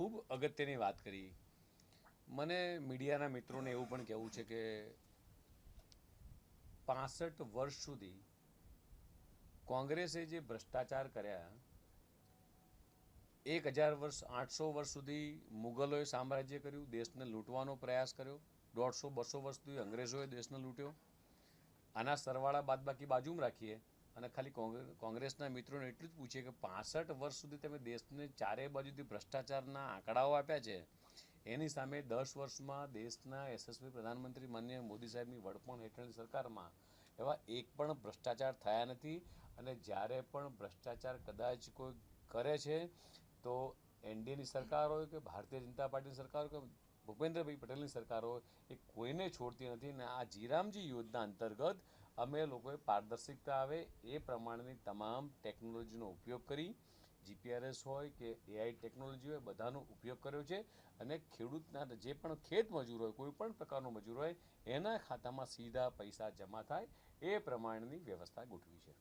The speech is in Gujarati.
ખૂબ અગત્યની વાત કરી। મને મીડિયાના મિત્રોને એવું પણ કહેવું છે કે 65 વર્ષ સુધી કોંગ્રેસે જે ભ્રષ્ટાચાર કર્યા, 1000 વર્ષ 800 વર્ષ સુધી મુગલોએ સામ્રાજ્ય કર્યું, દેશને લૂંટવાનો પ્રયાસ કર્યો, 150-200 વર્ષ સુધી અંગ્રેજોએ દેશને લૂંટ્યો। આના સરવાળા બાદબાકી બાજુમાં રાખીએ અને ખાલી કોંગ્રેસના મિત્રોને એટલું જ પૂછીએ કે 65 વર્ષ સુધી તમે દેશને ચારે બાજુથી ભ્રષ્ટાચારના આંકડાઓ આપ્યા છે, એની સામે 10 વર્ષમાં દેશના યશસ્વી પ્રધાનમંત્રી માનનીય મોદી સાહેબની વડપણ હેઠળની સરકારમાં એવા એક પણ ભ્રષ્ટાચાર થયા નથી। અને જ્યારે પણ ભ્રષ્ટાચાર કદાચ કોઈ કરે છે તો એનડીએની સરકાર હોય કે ભારતીય જનતા પાર્ટીની સરકાર હોય કે ભૂપેન્દ્રભાઈ પટેલની સરકાર હોય, એ કોઈને છોડતી નથી। અને આ જીરામજી યોજના અંતર્ગત અમે લોકોએ પારદર્શિકતા આવે એ પ્રમાણેની તમામ ટેકનોલોજીનો ઉપયોગ કરી, જીપીઆરએસ હોય કે એઆઈ ટેકનોલોજી હોય, બધાનો ઉપયોગ કર્યો છે। અને ખેડૂતના જે પણ ખેત મજૂર હોય, કોઈ પણ પ્રકારનો મજૂર હોય, એના ખાતામાં સીધા પૈસા જમા થાય એ પ્રમાણેની વ્યવસ્થા ગોઠવી છે।